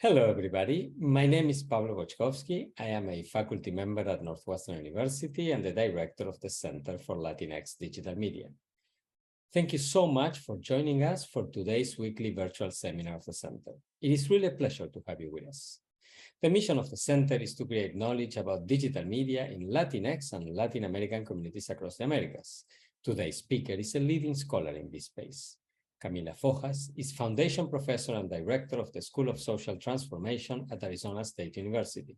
Hello, everybody. My name is Pablo Boczkowski. I am a faculty member at Northwestern University and the director of the Center for Latinx Digital Media. Thank you so much for joining us for today's weekly virtual seminar of the Center. It is really a pleasure to have you with us. The mission of the Center is to create knowledge about digital media in Latinx and Latin American communities across the Americas. Today's speaker is a leading scholar in this space. Camilla Fojas is Foundation Professor and Director of the School of Social Transformation at Arizona State University.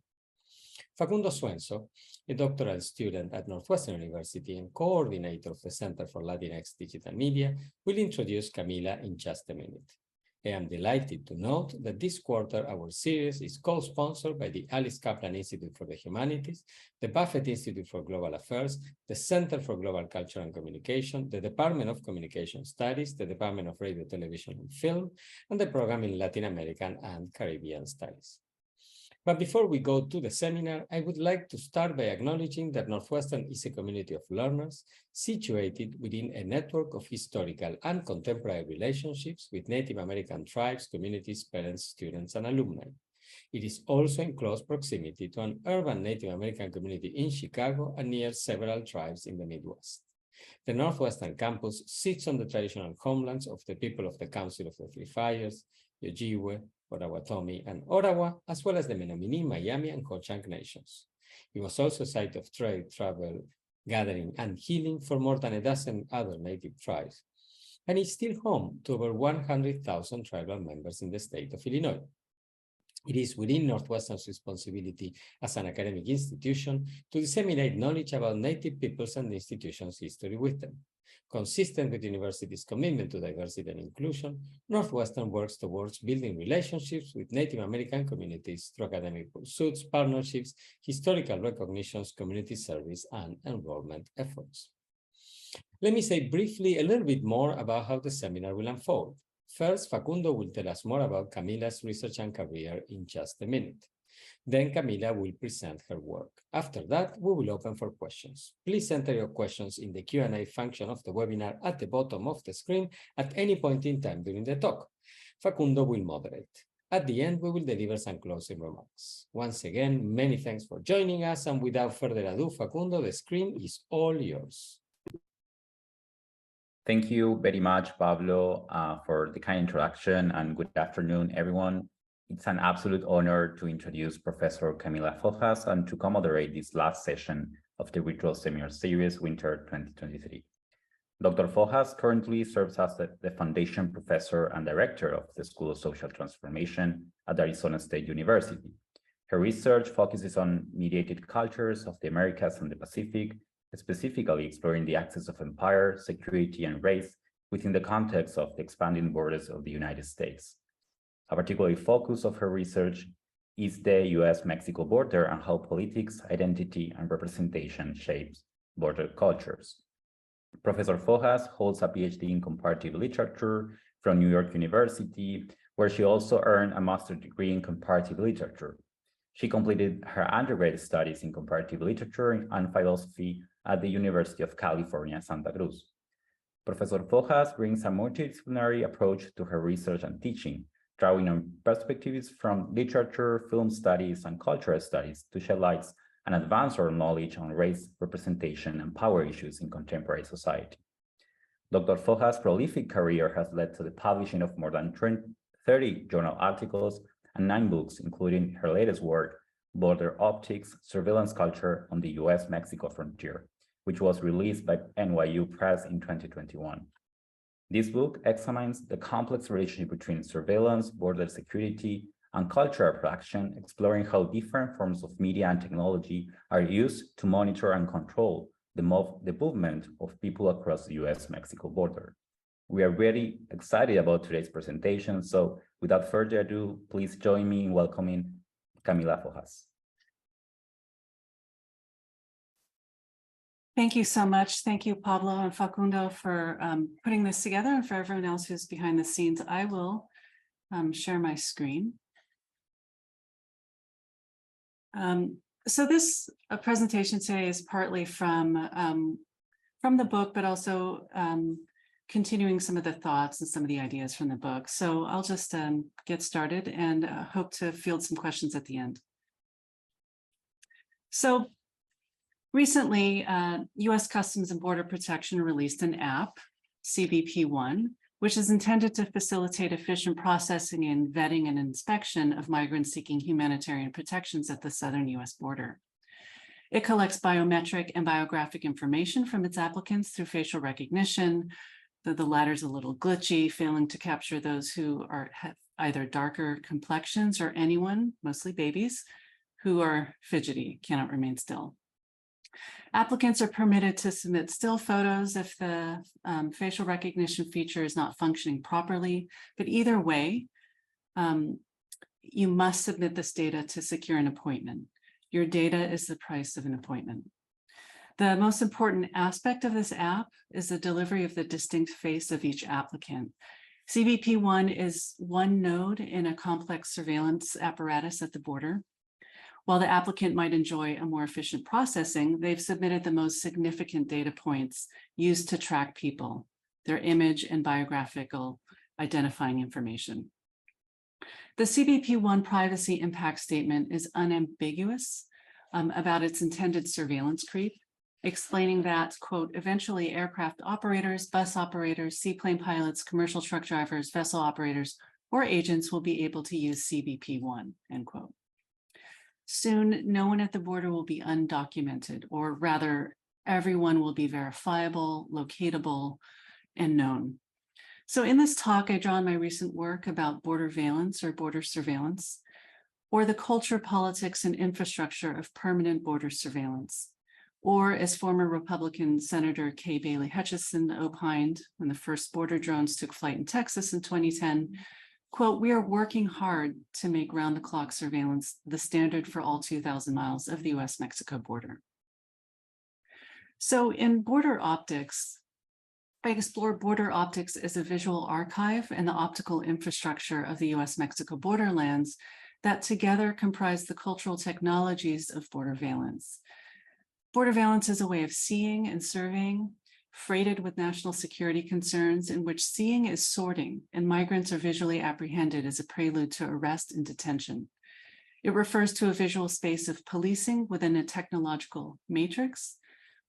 Facundo Suenzo, a doctoral student at Northwestern University and coordinator of the Center for Latinx Digital Media, will introduce Camilla in just a minute. I am delighted to note that this quarter our series is co-sponsored by the Alice Kaplan Institute for the Humanities, the Buffett Institute for Global Affairs, the Center for Global Culture and Communication, the Department of Communication Studies, the Department of Radio, Television and Film, and the Program in Latin American and Caribbean Studies. But before we go to the seminar, I would like to start by acknowledging that Northwestern is a community of learners situated within a network of historical and contemporary relationships with Native American tribes, communities, parents, students, and alumni. It is also in close proximity to an urban Native American community in Chicago and near several tribes in the Midwest. The Northwestern campus sits on the traditional homelands of the people of the Council of the Three Fires, Ojibwe, Potawatomi, and Ottawa, as well as the Menominee, Miami, and Ho-Chunk nations. It was also a site of trade, travel, gathering, and healing for more than a dozen other native tribes, and is still home to over 100,000 tribal members in the state of Illinois. It is within Northwestern's responsibility as an academic institution to disseminate knowledge about Native peoples and the institution's history with them. Consistent with the university's commitment to diversity and inclusion, Northwestern works towards building relationships with Native American communities through academic pursuits, partnerships, historical recognitions, community service, and enrollment efforts. Let me say briefly a little bit more about how the seminar will unfold. First, Facundo will tell us more about Camilla's research and career in just a minute. Then Camilla will present her work. After that, we will open for questions. Please enter your questions in the Q&A function of the webinar at the bottom of the screen at any point in time during the talk. Facundo will moderate. At the end, we will deliver some closing remarks. Once again, many thanks for joining us, and without further ado, Facundo, the screen is all yours. Thank you very much, Pablo, for the kind introduction, and good afternoon, everyone. It's an absolute honor to introduce Professor Camilla Fojas and to co-moderate this last session of the virtual seminar series, Winter 2023. Dr. Fojas currently serves as the Foundation Professor and Director of the School of Social Transformation at Arizona State University. Her research focuses on mediated cultures of the Americas and the Pacific, specifically exploring the axis of empire, security, and race within the context of the expanding borders of the United States. A particular focus of her research is the US-Mexico border and how politics, identity, and representation shapes border cultures. Professor Fojas holds a Ph.D. in comparative literature from New York University, where she also earned a master's degree in comparative literature. She completed her undergraduate studies in comparative literature and philosophy at the University of California, Santa Cruz. Professor Fojas brings a multidisciplinary approach to her research and teaching, drawing on perspectives from literature, film studies, and cultural studies to shed light and advance our knowledge on race, representation, and power issues in contemporary society. Dr. Fojas' prolific career has led to the publishing of more than 30 journal articles and 9 books, including her latest work, Border Optics, Surveillance Culture on the US-Mexico Frontier, which was released by NYU Press in 2021. This book examines the complex relationship between surveillance, border security, and cultural production, exploring how different forms of media and technology are used to monitor and control the movement of people across the US-Mexico border. We are very excited about today's presentation, so without further ado, please join me in welcoming Camilla Fojas. Thank you so much. Thank you, Pablo and Facundo, for putting this together, and for everyone else who's behind the scenes. I will share my screen. So this presentation today is partly from the book, but also continuing some of the thoughts and some of the ideas from the book. So I'll just get started and hope to field some questions at the end. So recently, U.S. Customs and Border Protection released an app, CBP-1, which is intended to facilitate efficient processing and vetting and inspection of migrants seeking humanitarian protections at the southern U.S. border. It collects biometric and biographic information from its applicants through facial recognition. The latter is a little glitchy, failing to capture those who have either darker complexions or anyone, mostly babies, who are fidgety, cannot remain still. Applicants are permitted to submit still photos if the facial recognition feature is not functioning properly, but either way, you must submit this data to secure an appointment. Your data is the price of an appointment. The most important aspect of this app is the delivery of the distinct face of each applicant. CBP-1 is one node in a complex surveillance apparatus at the border. While the applicant might enjoy a more efficient processing, they've submitted the most significant data points used to track people, their image and biographical identifying information. The CBP-1 privacy impact statement is unambiguous about its intended surveillance creep, explaining that, quote, eventually aircraft operators, bus operators, seaplane pilots, commercial truck drivers, vessel operators, or agents will be able to use CBP-1, end quote. Soon, no one at the border will be undocumented, or rather, everyone will be verifiable, locatable, and known. So in this talk, I draw on my recent work about border valence or border surveillance, or the culture, politics, and infrastructure of permanent border surveillance. Or as former Republican Senator Kay Bailey Hutchison opined when the first border drones took flight in Texas in 2010, quote, we are working hard to make round-the-clock surveillance the standard for all 2,000 miles of the US-Mexico border. So in border optics, I explore border optics as a visual archive and the optical infrastructure of the US-Mexico borderlands that together comprise the cultural technologies of border valence. Border valence is a way of seeing and surveying, freighted with national security concerns, in which seeing is sorting and migrants are visually apprehended as a prelude to arrest and detention. It refers to a visual space of policing within a technological matrix,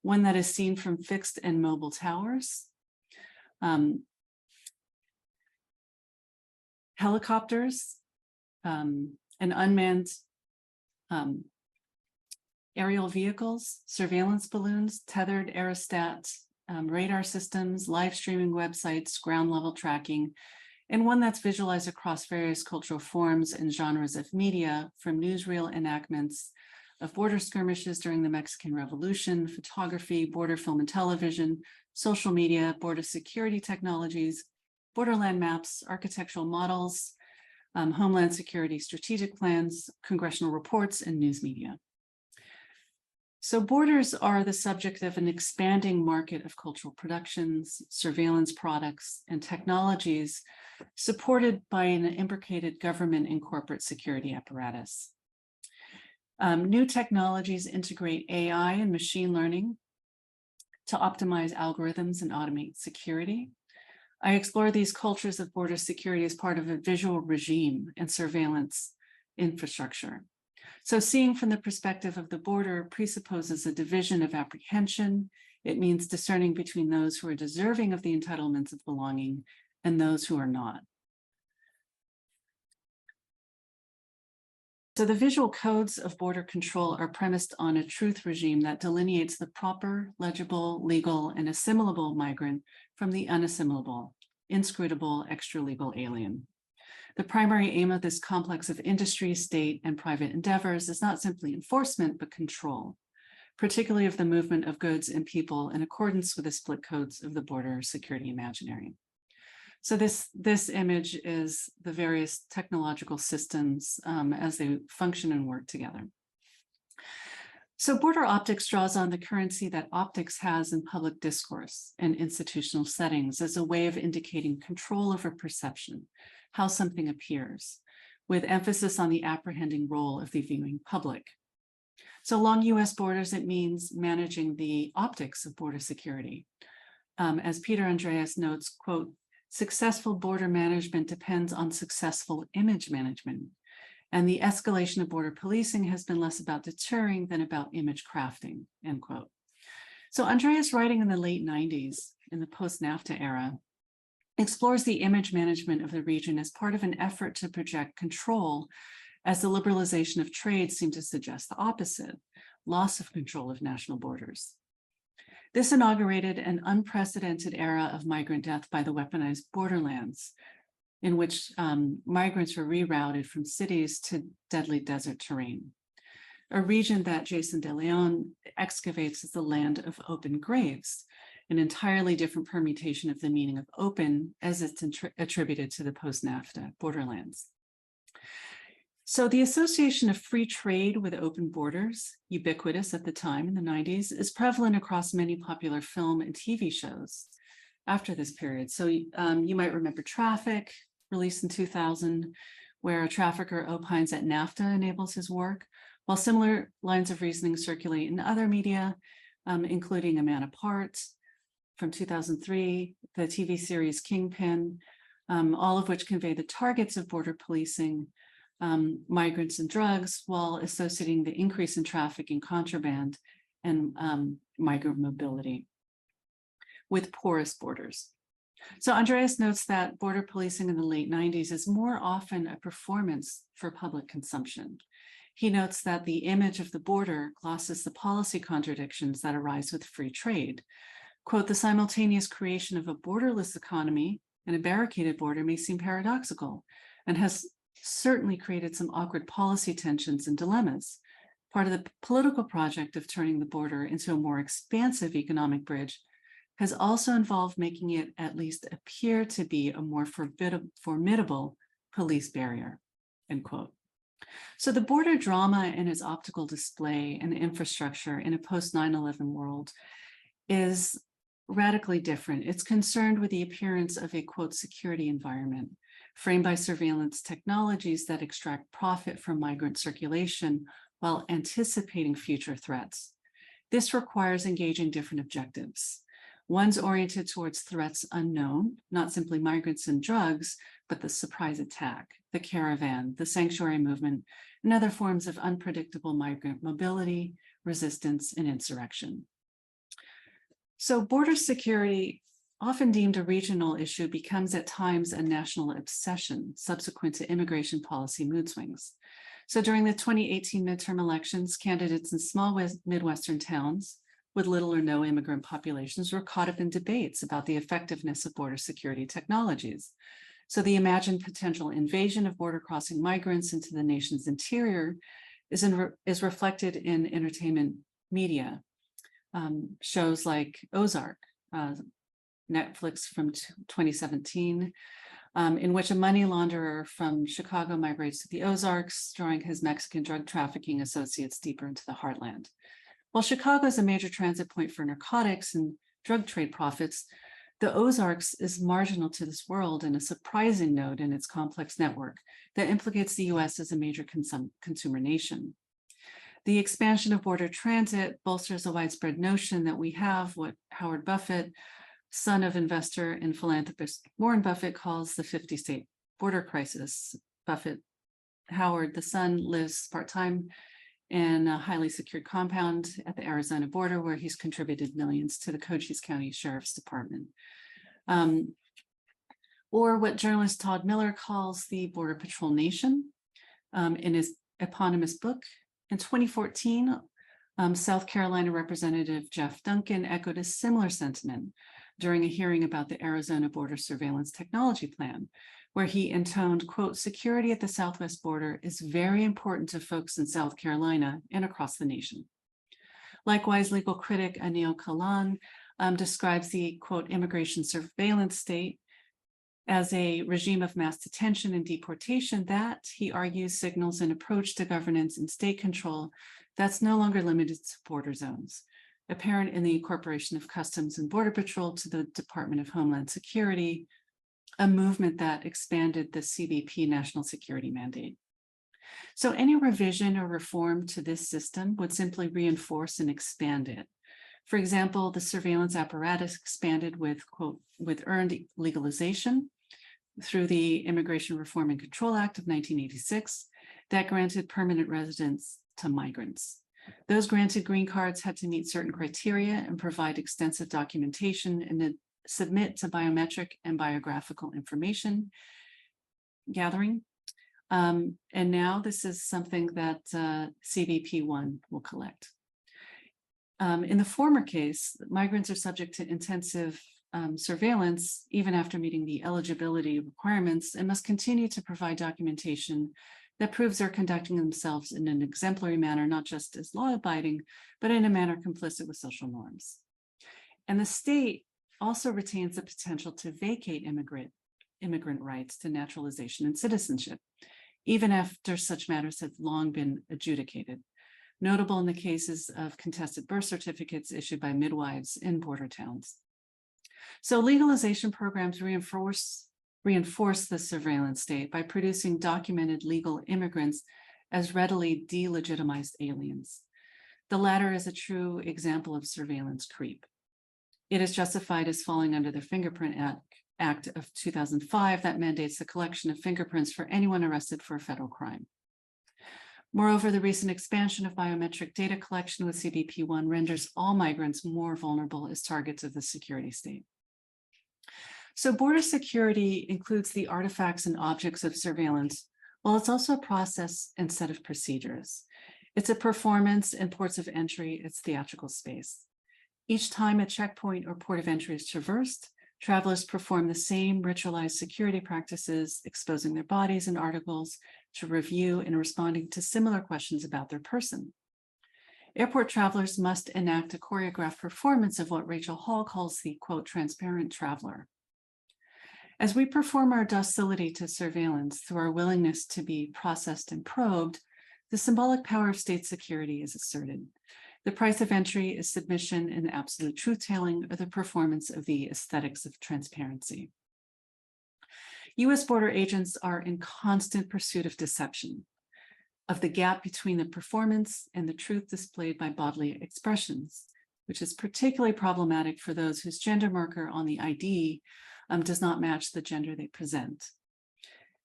one that is seen from fixed and mobile towers, helicopters, and unmanned aerial vehicles, surveillance balloons, tethered aerostats, radar systems, live streaming websites, ground level tracking, and one that's visualized across various cultural forms and genres of media, from newsreel enactments of border skirmishes during the Mexican Revolution, photography, border film and television, social media, border security technologies, borderland maps, architectural models, homeland security strategic plans, congressional reports, and news media. So borders are the subject of an expanding market of cultural productions, surveillance products, and technologies supported by an imbricated government and corporate security apparatus. New technologies integrate AI and machine learning to optimize algorithms and automate security. I explore these cultures of border security as part of a visual regime and surveillance infrastructure. So seeing from the perspective of the border presupposes a division of apprehension. It means discerning between those who are deserving of the entitlements of belonging and those who are not. So the visual codes of border control are premised on a truth regime that delineates the proper, legible, legal, and assimilable migrant from the unassimilable, inscrutable, extra-legal alien. The primary aim of this complex of industry, state, and private endeavors is not simply enforcement, but control, particularly of the movement of goods and people in accordance with the split codes of the border security imaginary. So this image is the various technological systems as they function and work together. So border optics draws on the currency that optics has in public discourse and institutional settings as a way of indicating control over perception, how something appears, with emphasis on the apprehending role of the viewing public. So along US borders, it means managing the optics of border security. as Peter Andreas notes, quote, successful border management depends on successful image management. And the escalation of border policing has been less about deterring than about image crafting, end quote. So Andreas, writing in the late 90s, in the post-NAFTA era, explores the image management of the region as part of an effort to project control, as the liberalization of trade seemed to suggest the opposite, loss of control of national borders. This inaugurated an unprecedented era of migrant death by the weaponized borderlands, in which migrants were rerouted from cities to deadly desert terrain, a region that Jason de Leon excavates as the land of open graves, an entirely different permutation of the meaning of open as it's attributed to the post-NAFTA borderlands. So the association of free trade with open borders, ubiquitous at the time in the 90s, is prevalent across many popular film and TV shows after this period. So you might remember Traffic, released in 2000, where a trafficker opines that NAFTA enables his work, while similar lines of reasoning circulate in other media, including A Man Apart from 2003, the TV series Kingpin, all of which convey the targets of border policing, migrants and drugs, while associating the increase in trafficking, contraband, and migrant mobility with porous borders. So Andreas notes that border policing in the late 90s is more often a performance for public consumption. He notes that the image of the border glosses the policy contradictions that arise with free trade. Quote, the simultaneous creation of a borderless economy and a barricaded border may seem paradoxical and has certainly created some awkward policy tensions and dilemmas. Part of the political project of turning the border into a more expansive economic bridge has also involved making it at least appear to be a more formidable police barrier, end quote. So the border drama and its optical display and infrastructure in a post 9/11 world is radically different. It's concerned with the appearance of a, quote, security environment framed by surveillance technologies that extract profit from migrant circulation while anticipating future threats. This requires engaging different objectives. One's oriented towards threats unknown, not simply migrants and drugs, but the surprise attack, the caravan, the sanctuary movement, and other forms of unpredictable migrant mobility, resistance, and insurrection. So border security, often deemed a regional issue, becomes at times a national obsession subsequent to immigration policy mood swings. So during the 2018 midterm elections, candidates in small Midwestern towns with little or no immigrant populations were caught up in debates about the effectiveness of border security technologies. So the imagined potential invasion of border crossing migrants into the nation's interior is reflected in entertainment media. Shows like Ozark, Netflix from 2017, in which a money launderer from Chicago migrates to the Ozarks, drawing his Mexican drug trafficking associates deeper into the heartland. While Chicago is a major transit point for narcotics and drug trade profits, the Ozarks is marginal to this world and a surprising node in its complex network that implicates the US as a major consumer nation. The expansion of border transit bolsters a widespread notion that we have what Howard Buffett, son of investor and philanthropist Warren Buffett, calls the 50-state border crisis. Howard, the son, lives part-time in a highly secured compound at the Arizona border where he's contributed millions to the Cochise County Sheriff's Department. Or what journalist Todd Miller calls the Border Patrol Nation in his eponymous book. In 2014, South Carolina Representative Jeff Duncan echoed a similar sentiment during a hearing about the Arizona Border Surveillance Technology Plan, where he intoned, quote, security at the southwest border is very important to folks in South Carolina and across the nation. Likewise, legal critic Anil Kalan describes the, quote, immigration surveillance state as a regime of mass detention and deportation that, he argues, signals an approach to governance and state control that's no longer limited to border zones, apparent in the incorporation of Customs and Border Patrol to the Department of Homeland Security, a movement that expanded the CBP national security mandate. So any revision or reform to this system would simply reinforce and expand it, For example, the surveillance apparatus expanded with, quote, with earned legalization through the Immigration Reform and Control Act of 1986 that granted permanent residence to migrants. Those granted green cards had to meet certain criteria and provide extensive documentation and then submit to biometric and biographical information gathering. And now this is something that CBP1 will collect. In the former case, migrants are subject to intensive surveillance even after meeting the eligibility requirements and must continue to provide documentation that proves they're conducting themselves in an exemplary manner, not just as law-abiding, but in a manner complicit with social norms. And the state also retains the potential to vacate immigrant rights to naturalization and citizenship, even after such matters have long been adjudicated. Notable in the cases of contested birth certificates issued by midwives in border towns. So legalization programs reinforce the surveillance state by producing documented legal immigrants as readily delegitimized aliens. The latter is a true example of surveillance creep. It is justified as falling under the Fingerprint Act of 2005 that mandates the collection of fingerprints for anyone arrested for a federal crime. Moreover, the recent expansion of biometric data collection with CBP1 renders all migrants more vulnerable as targets of the security state. So border security includes the artifacts and objects of surveillance, while it's also a process and set of procedures. It's a performance and ports of entry, it's theatrical space. Each time a checkpoint or port of entry is traversed, travelers perform the same ritualized security practices, exposing their bodies and articles to review and responding to similar questions about their person. Airport travelers must enact a choreographed performance of what Rachel Hall calls the, quote, transparent traveler. As we perform our docility to surveillance through our willingness to be processed and probed, the symbolic power of state security is asserted. The price of entry is submission and absolute truth-telling, or the performance of the aesthetics of transparency. U.S. border agents are in constant pursuit of deception, of the gap between the performance and the truth displayed by bodily expressions, which is particularly problematic for those whose gender marker on the ID does not match the gender they present.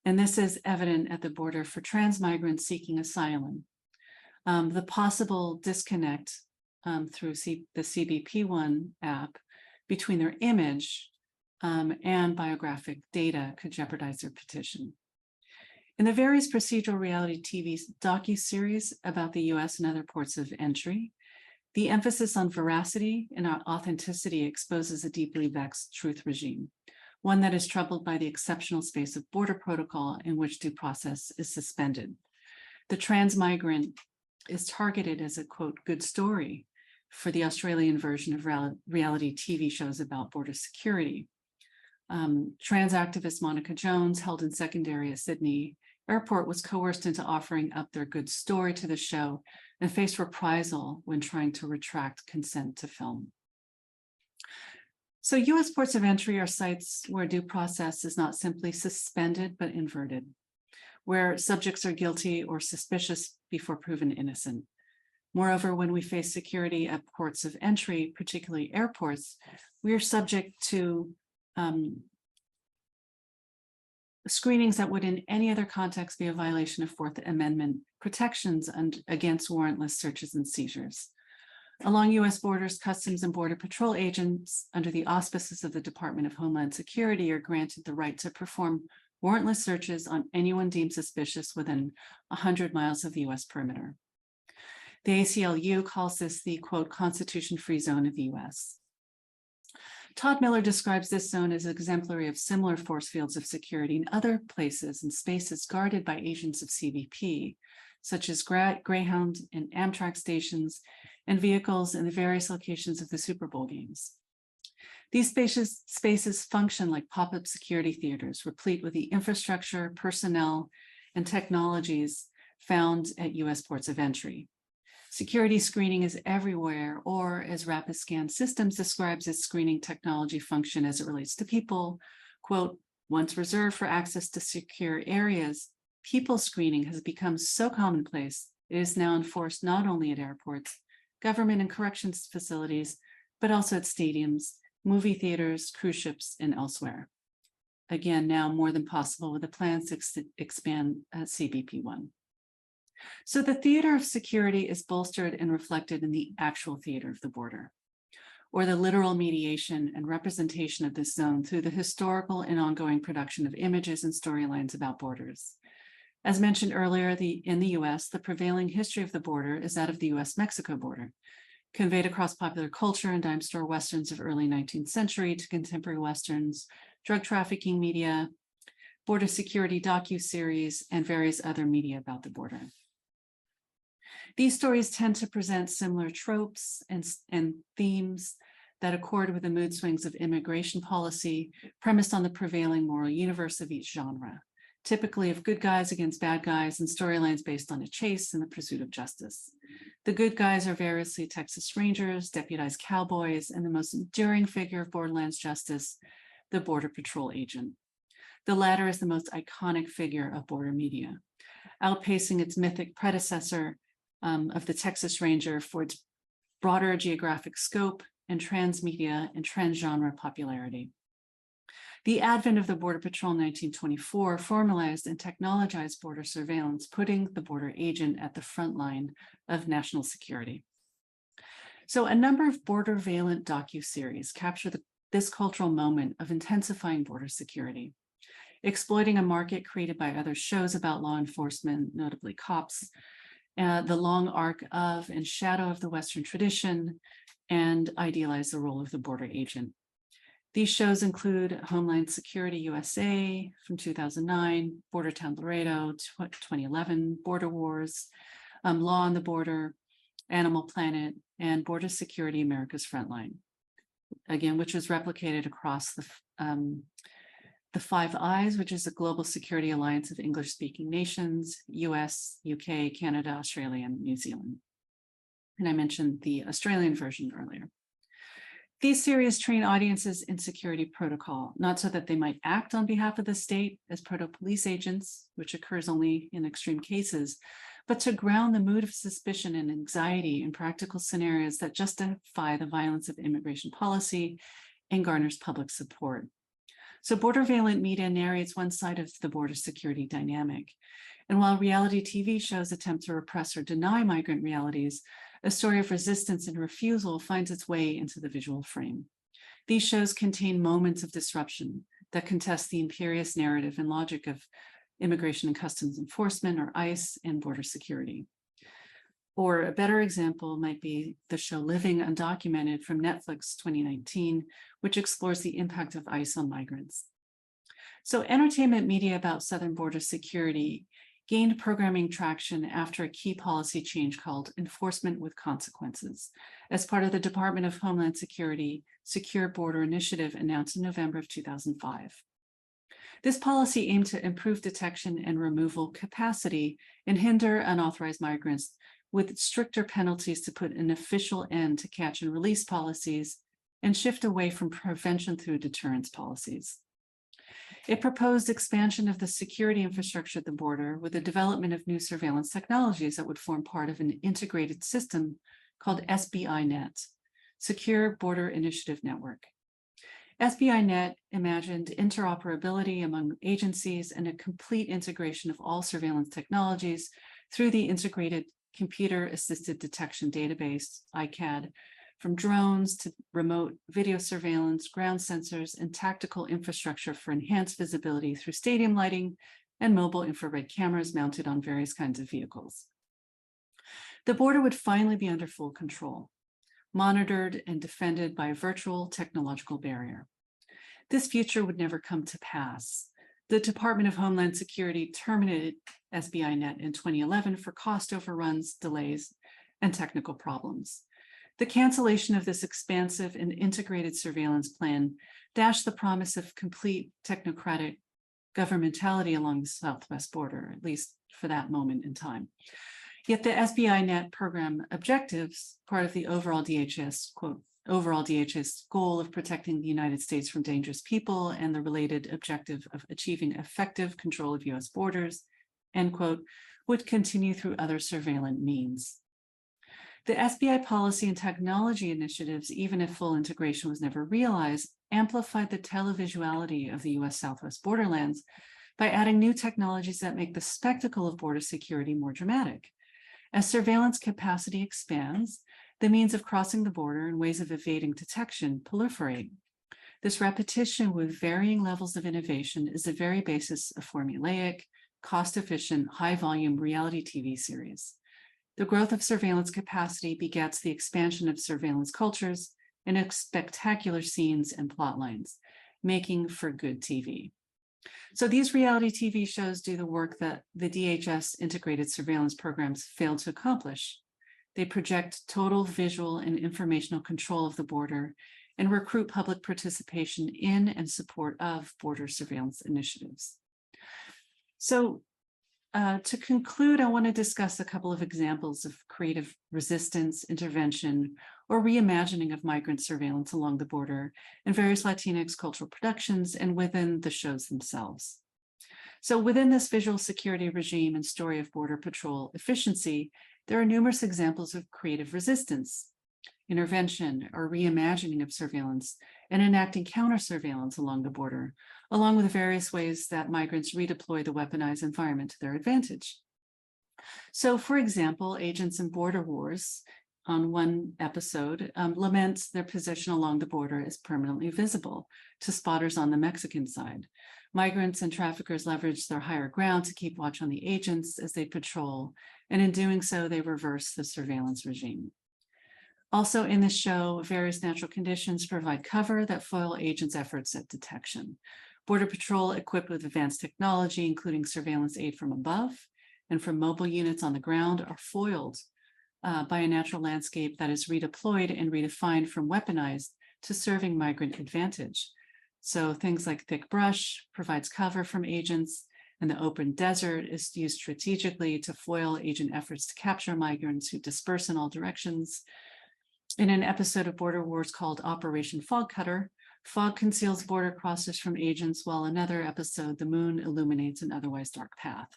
And this is evident at the border for trans migrants seeking asylum. The possible disconnect through the CBP1 app between their image and biographic data could jeopardize their petition. In the various procedural reality TV docuseries about the US and other ports of entry, the emphasis on veracity and authenticity exposes a deeply vexed truth regime, one that is troubled by the exceptional space of border protocol in which due process is suspended. The trans migrant is targeted as a, quote, good story for the Australian version of reality TV shows about border security. Trans activist Monica Jones, held in secondary at Sydney Airport, was coerced into offering up their good story to the show and faced reprisal when trying to retract consent to film. So US ports of entry are sites where due process is not simply suspended, but inverted, where subjects are guilty or suspicious before proven innocent. Moreover, when we face security at ports of entry, particularly airports, we are subject to screenings that would in any other context be a violation of Fourth Amendment protections against warrantless searches and seizures. Along US borders, Customs and Border Patrol agents under the auspices of the Department of Homeland Security are granted the right to perform warrantless searches on anyone deemed suspicious within 100 miles of the US perimeter. The ACLU calls this the, quote, constitution-free zone of the US. Todd Miller describes this zone as exemplary of similar force fields of security in other places and spaces guarded by agents of CBP, such as Greyhound and Amtrak stations and vehicles in the various locations of the Super Bowl games. These spaces function like pop-up security theaters, replete with the infrastructure, personnel, and technologies found at US ports of entry. Security screening is everywhere, or as Rapid Scan Systems describes its screening technology function as it relates to people, quote, once reserved for access to secure areas, people screening has become so commonplace, it is now enforced not only at airports, government and corrections facilities, but also at stadiums, movie theaters, cruise ships, and elsewhere. Again, now more than possible with the plans to expand CBP1. So the theater of security is bolstered and reflected in the actual theater of the border, or the literal mediation and representation of this zone through the historical and ongoing production of images and storylines about borders. As mentioned earlier, in the US, the prevailing history of the border is that of the US-Mexico border, conveyed across popular culture and dime store westerns of early 19th century to contemporary westerns, drug trafficking media, border security docuseries, and various other media about the border. These stories tend to present similar tropes and themes that accord with the mood swings of immigration policy, premised on the prevailing moral universe of each genre, typically of good guys against bad guys and storylines based on a chase and the pursuit of justice. The good guys are variously Texas Rangers, deputized cowboys, and the most enduring figure of borderlands justice, the Border Patrol agent. The latter is the most iconic figure of border media, outpacing its mythic predecessor of the Texas Ranger for its broader geographic scope and transmedia and transgenre popularity. The advent of the Border Patrol in 1924 formalized and technologized border surveillance, putting the border agent at the front line of national security. So a number of border-valent docuseries capture this cultural moment of intensifying border security, exploiting a market created by other shows about law enforcement, notably Cops, the long arc of and shadow of the Western tradition, and idealize the role of the border agent. These shows include Homeland Security USA from 2009, Border Town Laredo 2011, Border Wars, Law on the Border, Animal Planet, and Border Security America's Frontline, again, which was replicated across the Five Eyes, which is a global security alliance of English-speaking nations, US, UK, Canada, Australia, and New Zealand. And I mentioned the Australian version earlier. These series train audiences in security protocol, not so that they might act on behalf of the state as proto-police agents, which occurs only in extreme cases, but to ground the mood of suspicion and anxiety in practical scenarios that justify the violence of immigration policy and garners public support. So border-valent media narrates one side of the border security dynamic. And while reality TV shows attempt to repress or deny migrant realities, a story of resistance and refusal finds its way into the visual frame. These shows contain moments of disruption that contest the imperious narrative and logic of Immigration and Customs Enforcement, or ICE, and border security. Or a better example might be the show Living Undocumented from Netflix 2019, which explores the impact of ICE on migrants. So entertainment media about southern border security gained programming traction after a key policy change called Enforcement with Consequences, as part of the Department of Homeland Security Secure Border Initiative announced in November of 2005. This policy aimed to improve detection and removal capacity and hinder unauthorized migrants with stricter penalties to put an official end to catch and release policies and shift away from prevention through deterrence policies. It proposed expansion of the security infrastructure at the border with the development of new surveillance technologies that would form part of an integrated system called SBI-Net, Secure Border Initiative Network. SBI-Net imagined interoperability among agencies and a complete integration of all surveillance technologies through the Integrated Computer-Assisted Detection Database, ICAD, from drones to remote video surveillance, ground sensors, and tactical infrastructure for enhanced visibility through stadium lighting and mobile infrared cameras mounted on various kinds of vehicles. The border would finally be under full control, monitored and defended by a virtual technological barrier. This future would never come to pass. The Department of Homeland Security terminated SBI-Net in 2011 for cost overruns, delays, and technical problems. The cancellation of this expansive and integrated surveillance plan dashed the promise of complete technocratic governmentality along the southwest border, at least for that moment in time. Yet the SBI-Net program objectives, part of the overall DHS, quote, overall DHS goal of protecting the United States from dangerous people and the related objective of achieving effective control of US borders, end quote, would continue through other surveillance means. The SBI policy and technology initiatives, even if full integration was never realized, amplified the televisuality of the U.S. Southwest borderlands by adding new technologies that make the spectacle of border security more dramatic. As surveillance capacity expands, the means of crossing the border and ways of evading detection proliferate. This repetition with varying levels of innovation is the very basis of formulaic, cost-efficient, high-volume reality TV series. The growth of surveillance capacity begets the expansion of surveillance cultures and spectacular scenes and plot lines, making for good TV. So these reality TV shows do the work that the DHS integrated surveillance programs failed to accomplish. They project total visual and informational control of the border and recruit public participation in and support of border surveillance initiatives. So to conclude, I want to discuss a couple of examples of creative resistance, intervention, or reimagining of migrant surveillance along the border in various Latinx cultural productions and within the shows themselves. So within this visual security regime and story of Border Patrol efficiency, there are numerous examples of creative resistance, intervention, or reimagining of surveillance, and enacting counter-surveillance along the border, along with various ways that migrants redeploy the weaponized environment to their advantage. So, for example, agents in border wars on one episode laments their position along the border is permanently visible to spotters on the Mexican side. Migrants and traffickers leverage their higher ground to keep watch on the agents as they patrol, and in doing so, they reverse the surveillance regime. Also in this show, various natural conditions provide cover that foil agents' efforts at detection. Border Patrol, equipped with advanced technology, including surveillance aid from above and from mobile units on the ground, are foiled by a natural landscape that is redeployed and redefined from weaponized to serving migrant advantage. So things like thick brush provides cover from agents, and the open desert is used strategically to foil agent efforts to capture migrants who disperse in all directions. In an episode of Border Wars called Operation Fog Cutter, fog conceals border crossers from agents, while another episode, the moon illuminates an otherwise dark path.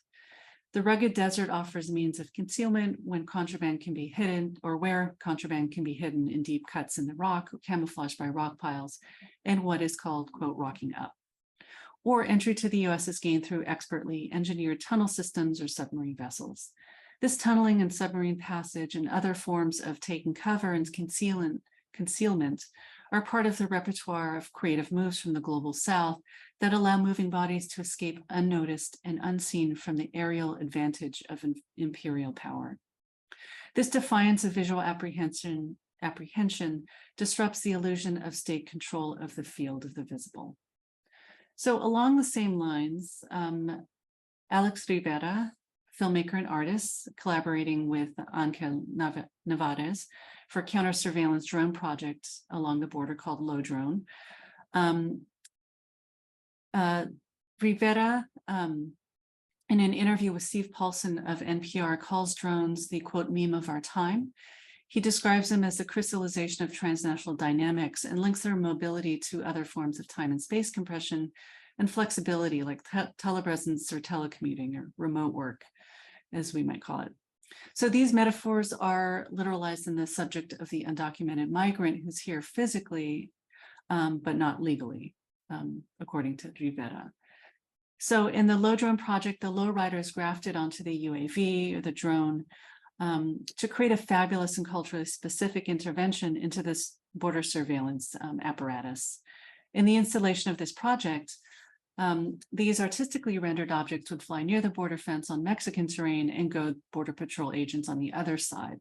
The rugged desert offers means of concealment when contraband can be hidden, or where contraband can be hidden in deep cuts in the rock, camouflaged by rock piles, and what is called, quote, rocking up. Or entry to the U.S. is gained through expertly engineered tunnel systems or submarine vessels. This tunneling and submarine passage and other forms of taking cover and concealment are part of the repertoire of creative moves from the global south that allow moving bodies to escape unnoticed and unseen from the aerial advantage of imperial power. This defiance of visual apprehension disrupts the illusion of state control of the field of the visible. So along the same lines, Alex Rivera, filmmaker and artist, collaborating with Angel Nevarez for counter-surveillance drone project along the border called Low Drone. Rivera, in an interview with Steve Paulson of NPR, calls drones the, quote, meme of our time. He describes them as the crystallization of transnational dynamics and links their mobility to other forms of time and space compression and flexibility like telepresence or telecommuting or remote work, as we might call it. So these metaphors are literalized in the subject of the undocumented migrant who's here physically, but not legally, according to Rivera. So in the Low Drone project, the lowrider is grafted onto the UAV or the drone to create a fabulous and culturally specific intervention into this border surveillance apparatus. In the installation of this project, these artistically rendered objects would fly near the border fence on Mexican terrain and go Border Patrol agents on the other side.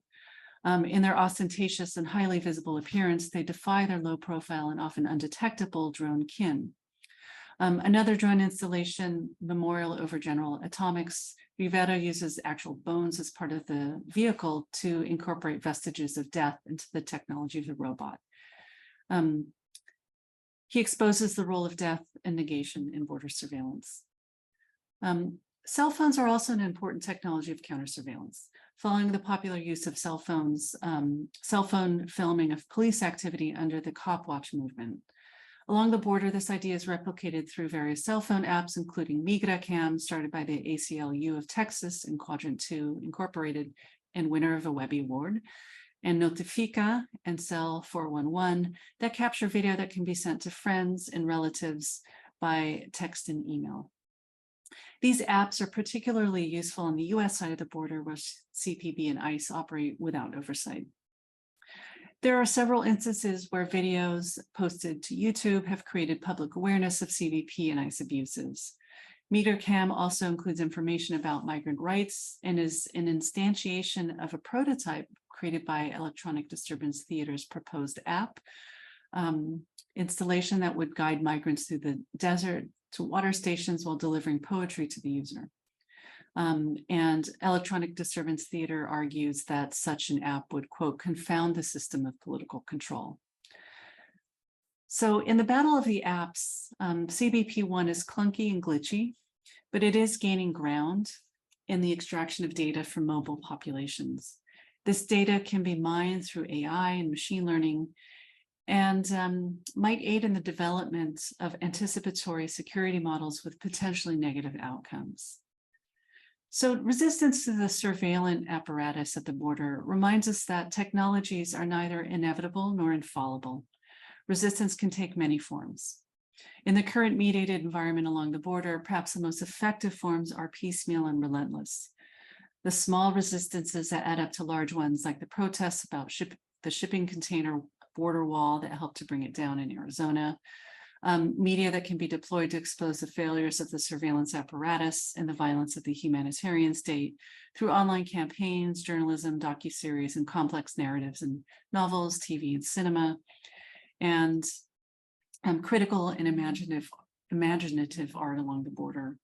In their ostentatious and highly visible appearance, they defy their low profile and often undetectable drone kin. Another drone installation, Memorial over General Atomics, Rivera uses actual bones as part of the vehicle to incorporate vestiges of death into the technology of the robot. He exposes the role of death and negation in border surveillance. Cell phones are also an important technology of counter-surveillance. Following the popular use of cell phones, cell phone filming of police activity under the Cop Watch movement. Along the border, this idea is replicated through various cell phone apps, including MigraCam, started by the ACLU of Texas and Quadrant 2 Incorporated, and winner of a Webby Award. and Notifica and Cell 411 that capture video that can be sent to friends and relatives by text and email. These apps are particularly useful on the US side of the border, where CPB and ICE operate without oversight. There are several instances where videos posted to YouTube have created public awareness of CBP and ICE abuses. MeterCam also includes information about migrant rights and is an instantiation of a prototype created by Electronic Disturbance Theater's proposed app installation that would guide migrants through the desert to water stations while delivering poetry to the user. And Electronic Disturbance Theater argues that such an app would, quote, confound the system of political control. So in the battle of the apps, CBP1 is clunky and glitchy, but it is gaining ground in the extraction of data from mobile populations. This data can be mined through AI and machine learning and might aid in the development of anticipatory security models with potentially negative outcomes. So resistance to the surveillance apparatus at the border reminds us that technologies are neither inevitable nor infallible. Resistance can take many forms. In the current mediated environment along the border, perhaps the most effective forms are piecemeal and relentless. The small resistances that add up to large ones, like the protests about the shipping container border wall that helped to bring it down in Arizona, media that can be deployed to expose the failures of the surveillance apparatus and the violence of the humanitarian state through online campaigns, journalism, docuseries, and complex narratives in novels, TV, and cinema, and critical and imaginative art along the border.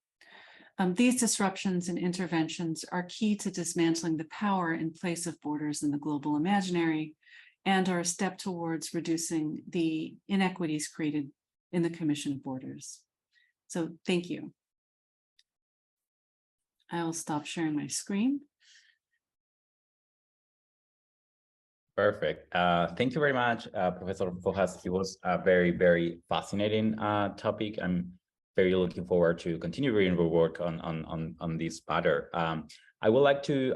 These disruptions and interventions are key to dismantling the power in place of borders in the global imaginary and are a step towards reducing the inequities created in the Commission of Borders. So thank you. I will stop sharing my screen. Perfect. Thank you very much, Professor Fojas. It was a very, very fascinating topic. I'm very looking forward to continue reading your work on this matter. I would like to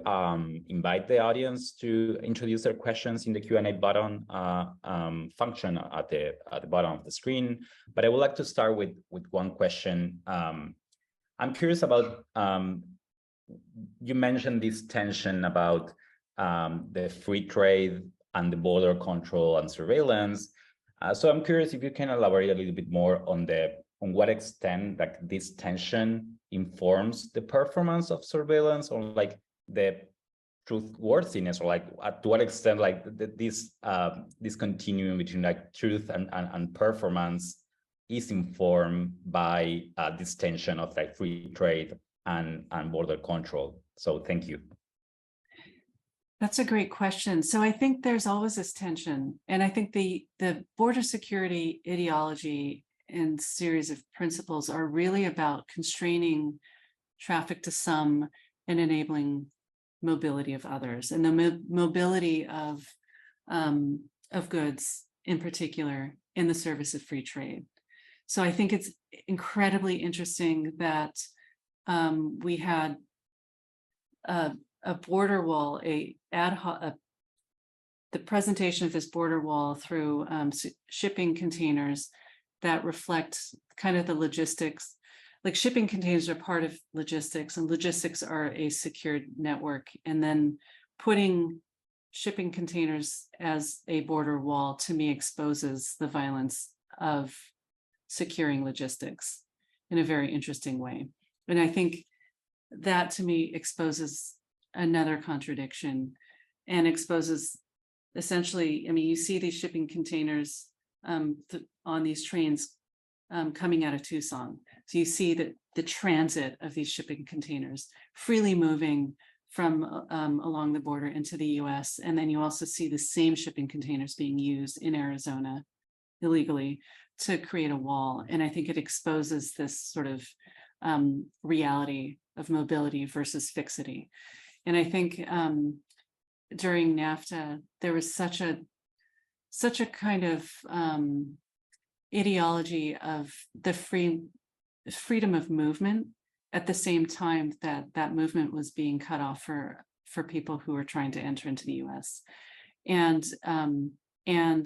invite the audience to introduce their questions in the Q&A button function at the bottom of the screen. But I would like to start with one question. I'm curious about, you mentioned this tension about the free trade and the border control and surveillance. So I'm curious if you can elaborate a little bit more on what extent like this tension informs the performance of surveillance, or like the truthworthiness, or like to what extent like this continuum between like truth and performance is informed by this tension of like free trade and border control. So thank you. That's a great question. So I think there's always this tension, and I think the border security ideology and series of principles are really about constraining traffic to some and enabling mobility of others, and the mobility of goods in particular in the service of free trade. So I think it's incredibly interesting that we had a border wall, the presentation of this border wall through shipping containers that reflect kind of the logistics. Like shipping containers are part of logistics, and logistics are a secured network. And then putting shipping containers as a border wall, to me, exposes the violence of securing logistics in a very interesting way. And I think that, to me, exposes another contradiction and exposes essentially, I mean, you see these shipping containers on these trains coming out of Tucson. So you see that the transit of these shipping containers freely moving from along the border into the US. And then you also see the same shipping containers being used in Arizona illegally to create a wall. And I think it exposes this sort of reality of mobility versus fixity. And I think during NAFTA, there was such a kind of ideology of the freedom of movement at the same time that movement was being cut off for people who were trying to enter into the US. and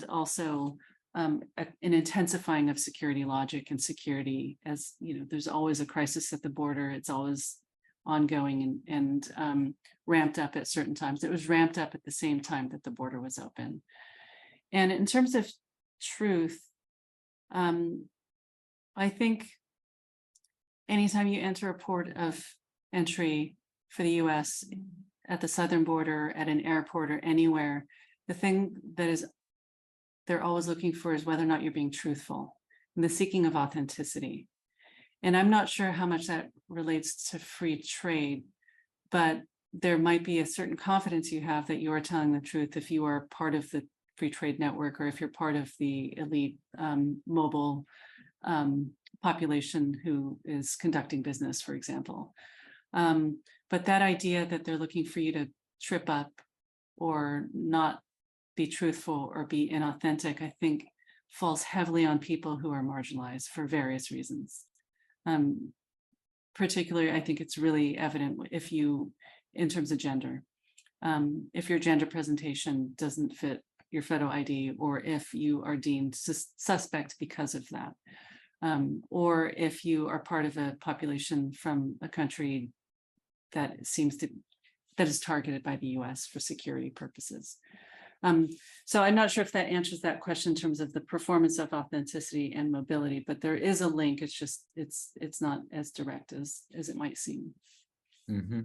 also an intensifying of security logic and security. As you know, there's always a crisis at the border. It's always ongoing and ramped up at certain times. It was ramped up at the same time that the border was open. And in terms of truth, I think anytime you enter a port of entry for the US at the southern border, at an airport or anywhere, the thing that they're always looking for is whether or not you're being truthful and the seeking of authenticity. And I'm not sure how much that relates to free trade, but there might be a certain confidence you have that you are telling the truth if you are part of the free trade network or if you're part of the elite mobile population who is conducting business, for example. But that idea that they're looking for you to trip up or not be truthful or be inauthentic, I think falls heavily on people who are marginalized for various reasons. Particularly, I think it's really evident if you, in terms of gender, if your gender presentation doesn't fit your photo ID, or if you are deemed suspect because of that, or if you are part of a population from a country that is targeted by the US for security purposes. So I'm not sure if that answers that question in terms of the performance of authenticity and mobility, but there is a link. It's just, it's not as direct as it might seem. Mm-hmm.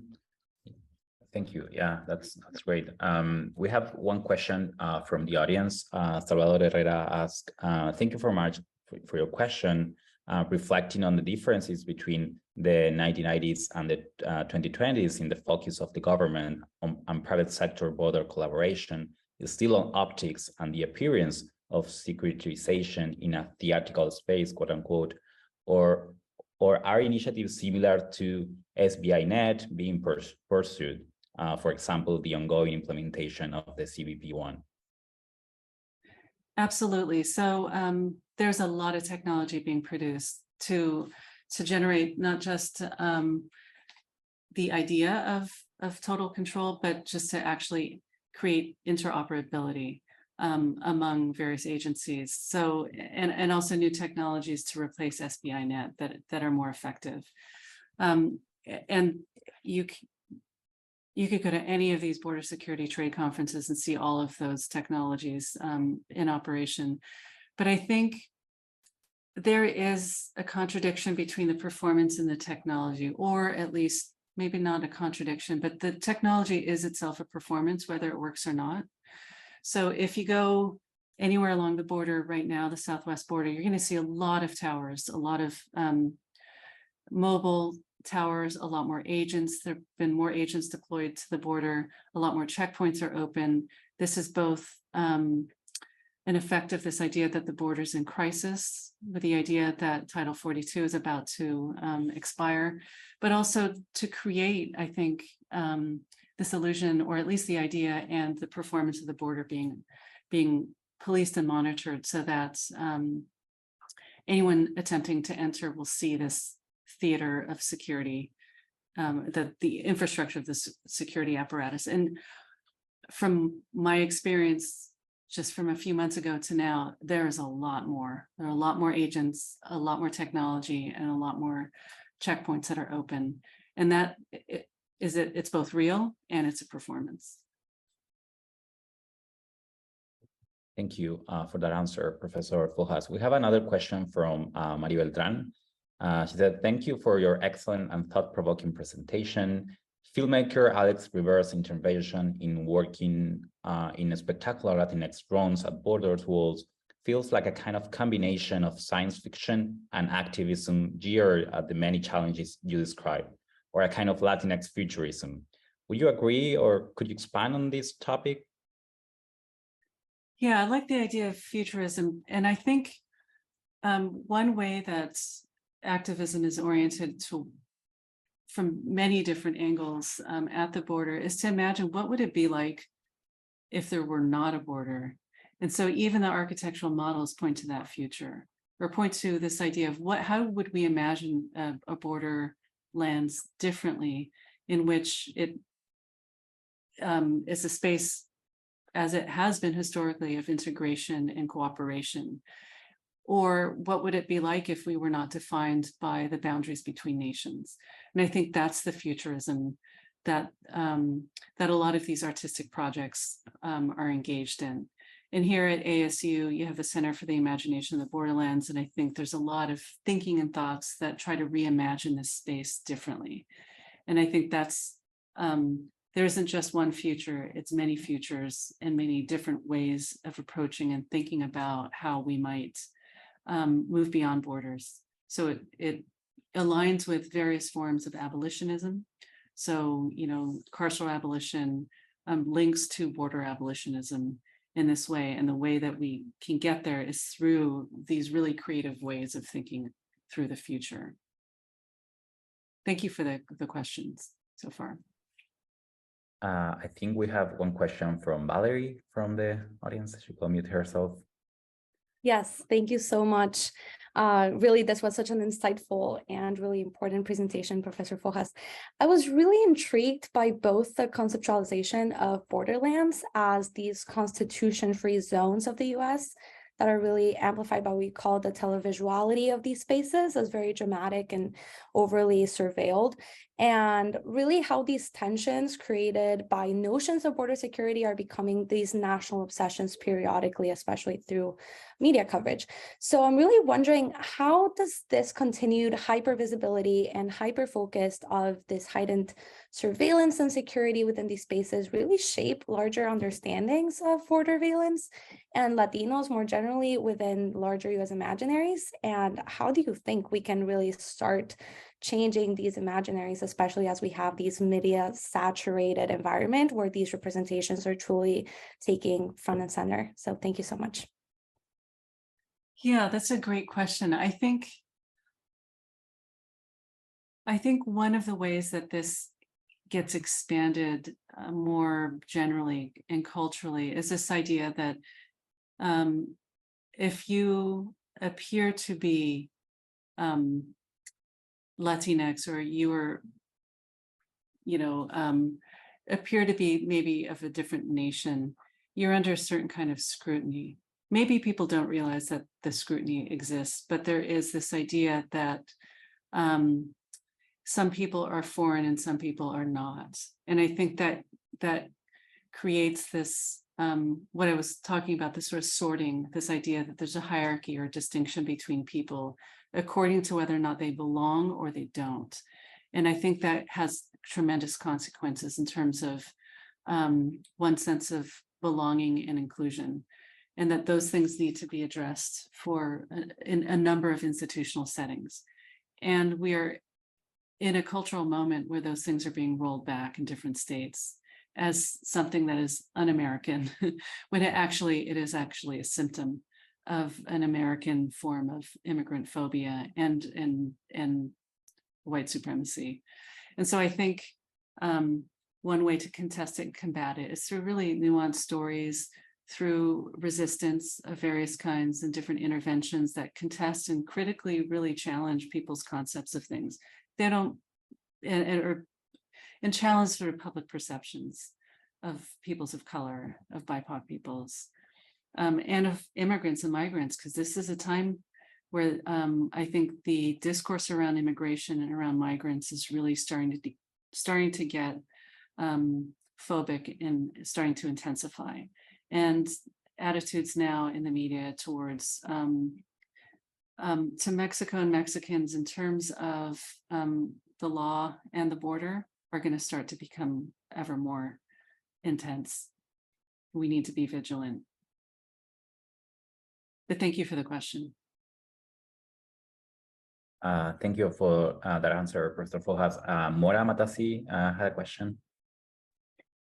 Thank you. Yeah, that's great. We have one question from the audience. Salvador Herrera asked, thank you very much for your question, reflecting on the differences between the 1990s and the 2020s in the focus of the government on private sector border collaboration is still on optics and the appearance of securitization in a theatrical space, quote unquote, or are initiatives similar to SBI Net being pursued? For example, the ongoing implementation of the CBP1. Absolutely. So there's a lot of technology being produced to generate not just the idea of total control, but just to actually create interoperability among various agencies. So, and also new technologies to replace SBI Net that are more effective. And you could go to any of these border security trade conferences and see all of those technologies in operation. But I think there is a contradiction between the performance and the technology, or at least maybe not a contradiction, but the technology is itself a performance, whether it works or not. So if you go anywhere along the border right now, the southwest border, you're going to see a lot of towers, a lot of mobile towers, a lot more agents. There have been more agents deployed to the border. A lot more checkpoints are open. This is both an effect of this idea that the border is in crisis, with the idea that Title 42 is about to expire, but also to create, I think, this illusion, or at least the idea and the performance of the border being policed and monitored, so that anyone attempting to enter will see this theater of security, the infrastructure of this security apparatus. And from my experience, just from a few months ago to now, there's a lot more. There are a lot more agents, a lot more technology, and a lot more checkpoints that are open. And that it's both real and it's a performance. Thank you for that answer, Professor Fojas. We have another question from Marie Beltran. She said, thank you for your excellent and thought-provoking presentation. Filmmaker Alex Rivera's intervention in working in spectacular Latinx drones at border walls feels like a kind of combination of science fiction and activism geared at the many challenges you described, or a kind of Latinx futurism. Would you agree, or could you expand on this topic? Yeah, I like the idea of futurism. And I think one way that activism is oriented to from many different angles at the border is to imagine what would it be like if there were not a border. And so even the architectural models point to that future, or point to this idea of how would we imagine a border lands differently, in which it is a space as it has been historically, of integration and cooperation? Or what would it be like if we were not defined by the boundaries between nations? And I think that's the futurism that that a lot of these artistic projects are engaged in. And here at ASU, you have the Center for the Imagination of the Borderlands, and I think there's a lot of thinking and thoughts that try to reimagine this space differently. And I think that's there isn't just one future, it's many futures and many different ways of approaching and thinking about how we might move beyond borders. So it aligns with various forms of abolitionism. So, you know, carceral abolition links to border abolitionism in this way. And the way that we can get there is through these really creative ways of thinking through the future. Thank you for the questions so far. I think we have one question from Valerie from the audience. She will mute herself. Yes, thank you so much. Really, this was such an insightful and really important presentation, Professor Fojas. I was really intrigued by both the conceptualization of borderlands as these constitution-free zones of the US that are really amplified by what we call the televisuality of these spaces as very dramatic and overly surveilled. And really how these tensions created by notions of border security are becoming these national obsessions periodically, especially through media coverage. So I'm really wondering, how does this continued hypervisibility and hyper-focused of this heightened surveillance and security within these spaces really shape larger understandings of border violence and Latinos more generally within larger US imaginaries? And how do you think we can really start changing these imaginaries, especially as we have these media saturated environment where these representations are truly taking front and center? So thank you so much. Yeah, that's a great question. I think one of the ways that this gets expanded more generally and culturally is this idea that if you appear to be Latinx, or you are, you know, appear to be maybe of a different nation, you're under a certain kind of scrutiny. Maybe people don't realize that the scrutiny exists, but there is this idea that some people are foreign and some people are not. And I think that that creates this, what I was talking about, this sort of sorting, this idea that there's a hierarchy or distinction between people according to whether or not they belong or they don't. And I think that has tremendous consequences in terms of one's sense of belonging and inclusion, and that those things need to be addressed in a number of institutional settings. And we are in a cultural moment where those things are being rolled back in different states as something that is un-American, when it is actually a symptom of an American form of immigrant phobia and white supremacy. And so I think one way to contest it and combat it is through really nuanced stories, through resistance of various kinds and different interventions that contest and critically really challenge people's concepts of things. They don't, and challenge sort of public perceptions of peoples of color, of BIPOC peoples, and of immigrants and migrants, because this is a time where I think the discourse around immigration and around migrants is really starting to get phobic and starting to intensify. And attitudes now in the media towards to Mexico and Mexicans in terms of the law and the border are going to start to become ever more intense. We need to be vigilant. But thank you for the question. Thank you for that answer, Professor Fojas. Mora Matasi had a question.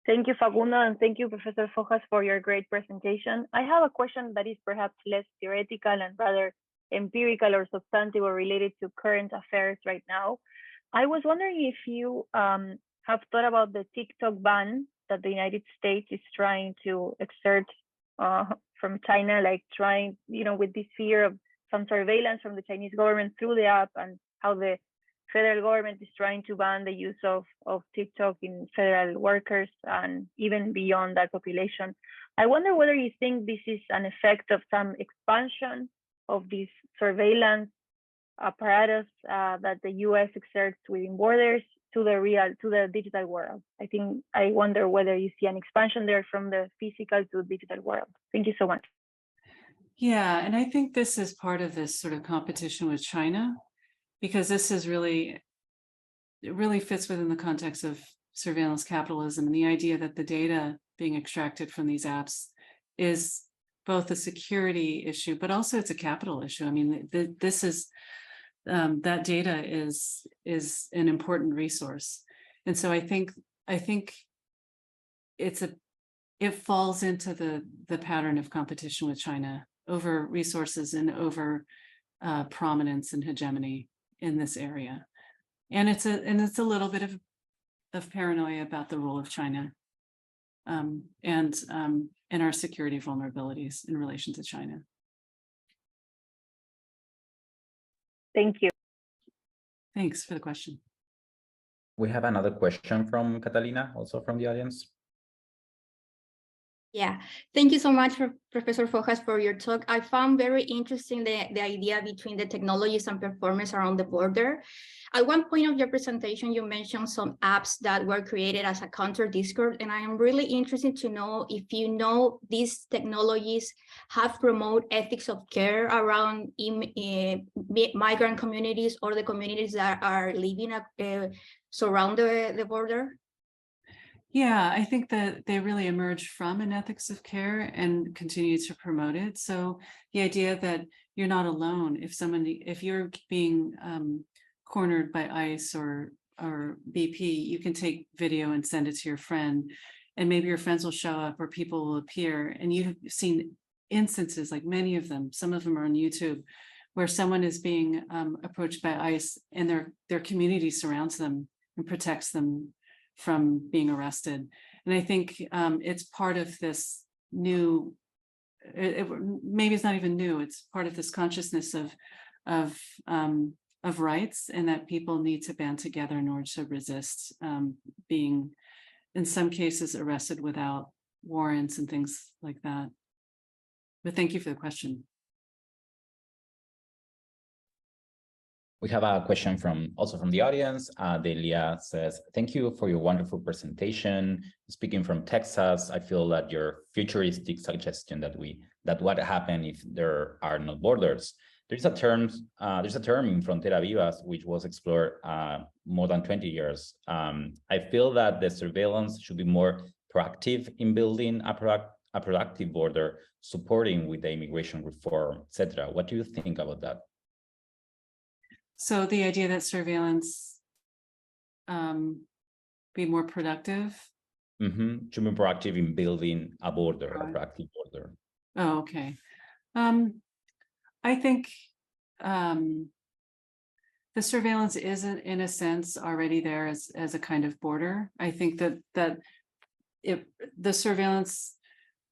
Thank you, Facundo, and thank you, Professor Fojas, for your great presentation. I have a question that is perhaps less theoretical and rather empirical or substantive or related to current affairs right now. I was wondering if you have thought about the TikTok ban that the United States is trying to exert from China, like trying, you know, with this fear of some surveillance from the Chinese government through the app, and how the federal government is trying to ban the use of TikTok in federal workers and even beyond that population. I wonder whether you think this is an effect of some expansion of this surveillance apparatus that the US exerts within borders to the digital world. I wonder whether you see an expansion there from the physical to digital world. Thank you so much. Yeah, and I think this is part of this sort of competition with China, because this is it really fits within the context of surveillance capitalism and the idea that the data being extracted from these apps is both a security issue, but also it's a capital issue. I mean, this is that data is an important resource, and so I think it falls into the pattern of competition with China over resources and over prominence and hegemony in this area, and it's a little bit of paranoia about the role of China, and our security vulnerabilities in relation to China. Thank you. Thanks for the question. We have another question from Catalina, also from the audience. Yeah, thank you so much, Professor Fojas, for your talk. I found very interesting the idea between the technologies and performance around the border. At one point of your presentation, you mentioned some apps that were created as a counter-discourse, and I am really interested to know if you know these technologies have promoted ethics of care around migrant communities or the communities that are living surround the border. Yeah, I think that they really emerge from an ethics of care and continue to promote it. So the idea that you're not alone, if you're being cornered by ICE or BP, you can take video and send it to your friend, and maybe your friends will show up or people will appear. And you've seen instances, like many of them, some of them are on YouTube, where someone is being approached by ICE and their community surrounds them and protects them from being arrested. And I think it's part of this new, maybe it's not even new, it's part of this consciousness of rights, and that people need to band together in order to resist being, in some cases, arrested without warrants and things like that. But thank you for the question. We have a question also from the audience. Delia says, thank you for your wonderful presentation. Speaking from Texas, I feel that your futuristic suggestion that what happened if there are no borders. There's a term in Frontera Vivas, which was explored more than 20 years. I feel that the surveillance should be more proactive in building a productive border, supporting with the immigration reform, etc. What do you think about that? So the idea that surveillance be more productive? To be proactive in building a border, a proactive border. Oh, okay. I think the surveillance isn't, in a sense, already there as a kind of border. I think that the surveillance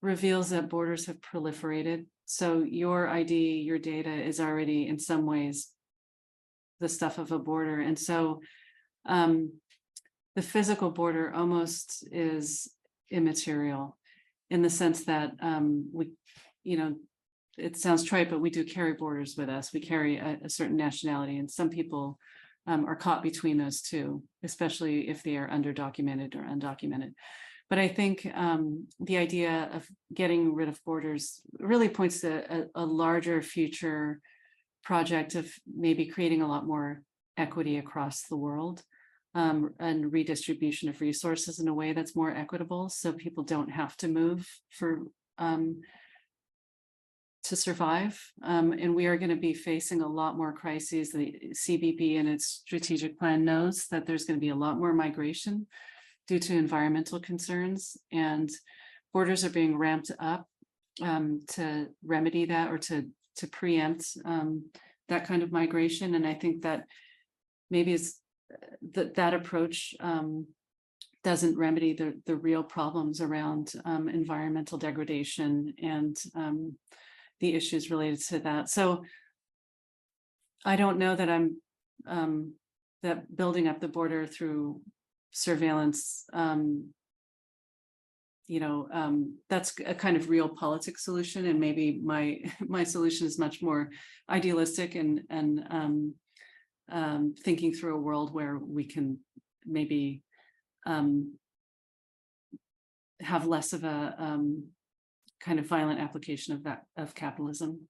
reveals that borders have proliferated. So your ID, your data is already in some ways the stuff of a border. And so the physical border almost is immaterial in the sense that it sounds trite, but we do carry borders with us. We carry a certain nationality, and some people are caught between those two, especially if they are underdocumented or undocumented. But I think the idea of getting rid of borders really points to a larger future project of maybe creating a lot more equity across the world, and redistribution of resources in a way that's more equitable, so people don't have to move to survive. And we are going to be facing a lot more crises. The CBP and its strategic plan knows that there's going to be a lot more migration due to environmental concerns, and borders are being ramped up to remedy that, or to preempt that kind of migration. And I think that maybe it's that approach doesn't remedy the real problems around environmental degradation and the issues related to that. So I don't know that I'm that building up the border through surveillance, that's a kind of real politics solution, and maybe my solution is much more idealistic and thinking through a world where we can maybe have less of a kind of violent application of capitalism.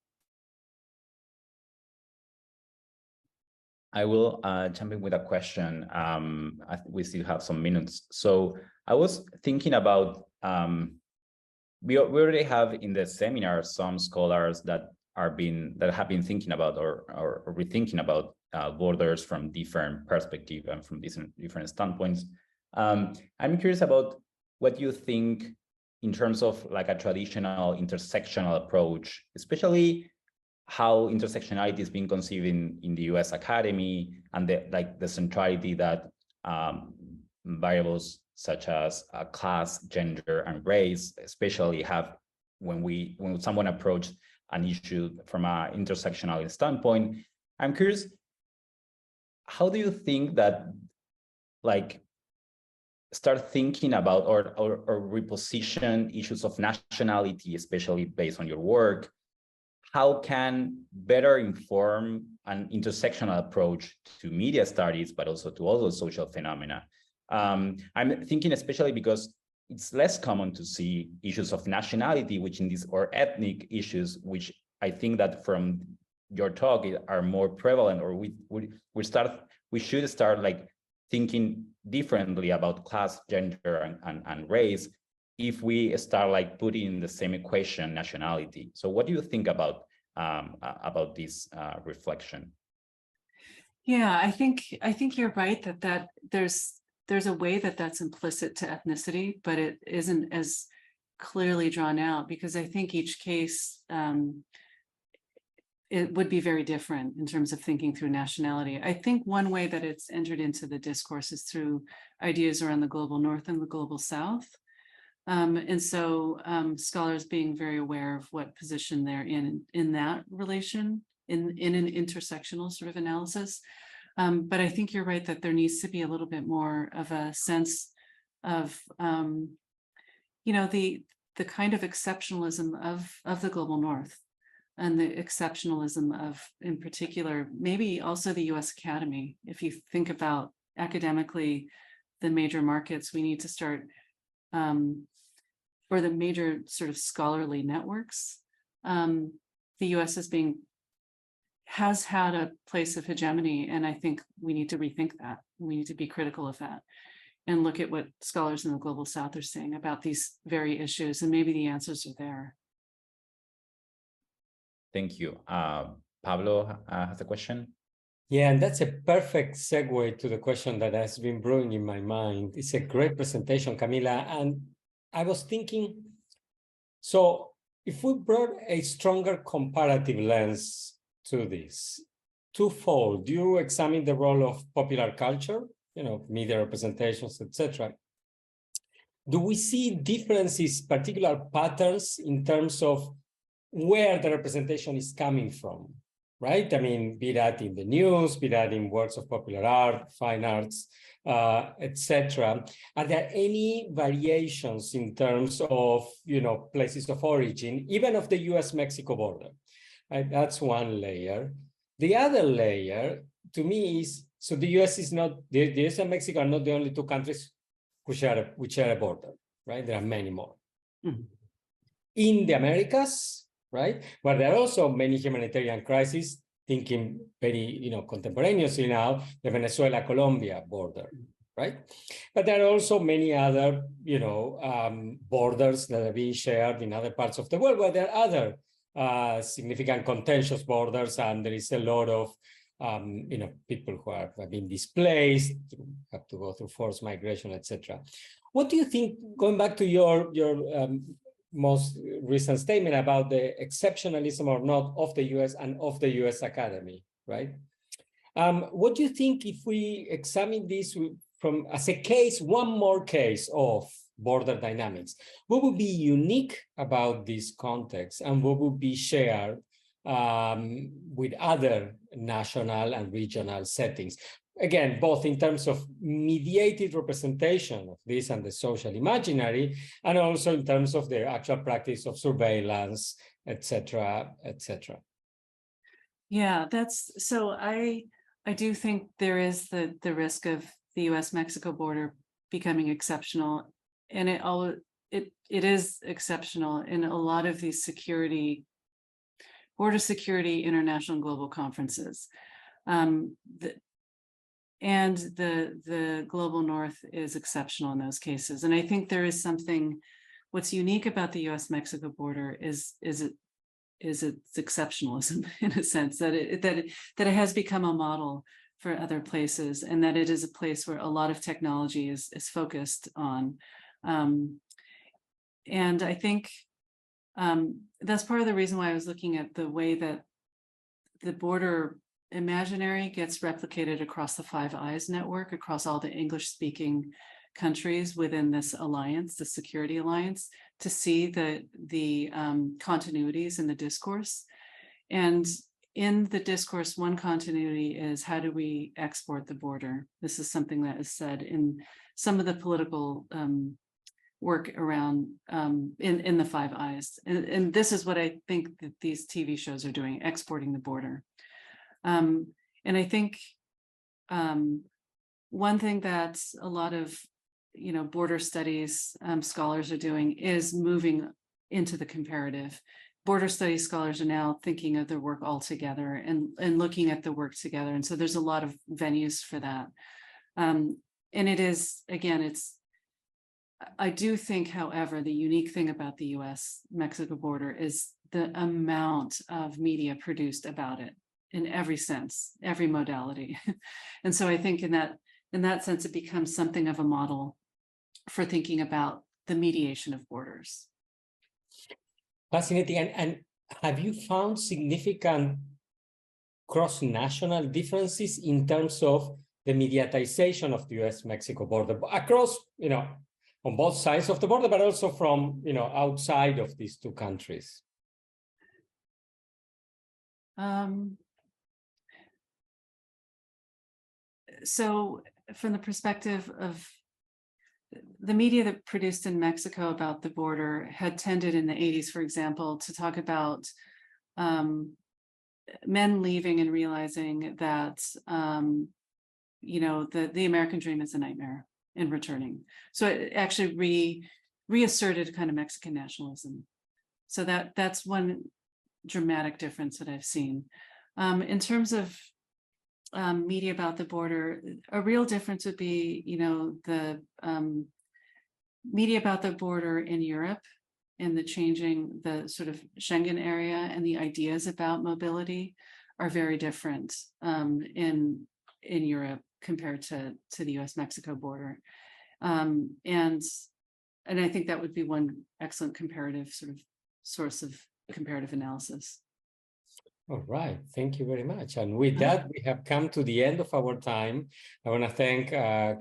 I will jump in with a question. We still have some minutes. So I was thinking about, we already have in the seminar some scholars that have been thinking about or rethinking about borders from different perspectives and from different standpoints. I'm curious about what you think in terms of like a traditional intersectional approach, especially how intersectionality is being conceived in the US academy, and the centrality that variables such as class, gender, and race, especially have when someone approaches an issue from an intersectional standpoint. I'm curious, how do you think that start thinking about or reposition issues of nationality, especially based on your work? How can better inform an intersectional approach to media studies, but also to all those social phenomena? I'm thinking especially because it's less common to see issues of nationality, or ethnic issues, which I think that from your talk are more prevalent, or we should start like thinking differently about class, gender, and race if we start like putting in the same equation nationality. So what do you think about this reflection? Yeah, I think you're right that there's a way that's implicit to ethnicity, but it isn't as clearly drawn out, because I think each case it would be very different in terms of thinking through nationality. I think one way that it's entered into the discourse is through ideas around the global North and the global South. And so scholars being very aware of what position they're in that relation, in an intersectional sort of analysis. But I think you're right that there needs to be a little bit more of a sense of, the kind of exceptionalism of the global North, and the exceptionalism of, in particular, maybe also the US Academy. If you think about academically, the major markets, we need to start, for the major sort of scholarly networks, the US has had a place of hegemony, and I think we need to rethink that. We need to be critical of that and look at what scholars in the global South are saying about these very issues, and maybe the answers are there. Thank you. Pablo has a question. Yeah, and that's a perfect segue to the question that has been brewing in my mind. It's a great presentation, Camila. And I was thinking, so if we brought a stronger comparative lens to this, twofold, you examine the role of popular culture, media representations, etc. Do we see differences, particular patterns in terms of where the representation is coming from, right? I mean, be that in the news, be that in works of popular art, fine arts, etc. Are there any variations in terms of, places of origin, even of the US-Mexico border? Right? That's one layer. The other layer, to me, is, so the US is not, the US and Mexico are not the only two countries which share a border, right? There are many more. Mm-hmm. In the Americas, right, where there are also many humanitarian crises, thinking very, contemporaneously now, the Venezuela-Colombia border, right? But there are also many other, borders that are being shared in other parts of the world, where there are other significant contentious borders, and there is a lot of, people who have been displaced, have to go through forced migration, etc. What do you think, going back to your most recent statement about the exceptionalism or not of the US and of the US Academy, right? What do you think if we examine this from as a case, one more case of border dynamics? What would be unique about this context, and what would be shared with other national and regional settings? again, both in terms of mediated representation of this and the social imaginary, and also in terms of the actual practice of surveillance, etc., etc. Yeah, so I do think there is the risk of the US-Mexico border becoming exceptional, and it is exceptional in a lot of these border security international and global conferences. And the global north is exceptional in those cases. And I think there is something, what's unique about the US-Mexico border is its exceptionalism, in a sense, that it has become a model for other places, and that it is a place where a lot of technology is focused on. And I think that's part of the reason why I was looking at the way that the border imaginary gets replicated across the Five Eyes network, across all the English-speaking countries within this alliance, the security alliance, to see the continuities in the discourse. And in the discourse, one continuity is, how do we export the border? This is something that is said in some of the political work around in the Five Eyes. And this is what I think that these TV shows are doing, exporting the border. And I think one thing that a lot of border studies scholars are doing is moving into the comparative. Border studies scholars are now thinking of their work all together and looking at the work together. And so there's a lot of venues for that. And it is, again, I do think, however, the unique thing about the US-Mexico border is the amount of media produced about it in every sense, every modality. And so I think in that sense, it becomes something of a model for thinking about the mediation of borders. Fascinating. And have you found significant cross-national differences in terms of the mediatization of the US-Mexico border across, on both sides of the border, but also from, outside of these two countries? So from the perspective of the media that produced in Mexico about the border had tended in the 80s, for example, to talk about men leaving and realizing that, the American dream is a nightmare and returning. So it actually reasserted kind of Mexican nationalism. So that's one dramatic difference that I've seen. In terms of media about the border, a real difference would be, the media about the border in Europe and the sort of Schengen area and the ideas about mobility are very different in Europe compared to the US-Mexico border. And I think that would be one excellent comparative source of comparative analysis. All right, thank you very much. And with that, we have come to the end of our time. I want to thank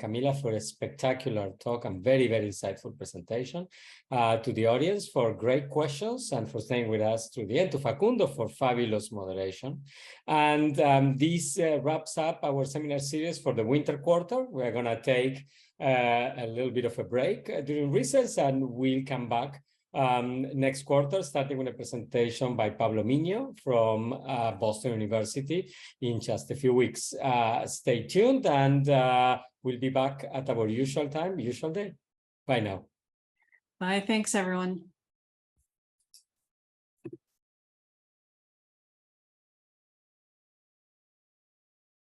Camilla for a spectacular talk and very, very insightful presentation. To the audience for great questions and for staying with us through the end. To Facundo for fabulous moderation. And this wraps up our seminar series for the winter quarter. We're going to take a little bit of a break during recess, and we'll come back next quarter, starting with a presentation by Pablo Miño from Boston University in just a few weeks. Stay tuned, and we'll be back at our usual time, usual day. Bye now. Bye. Thanks, everyone.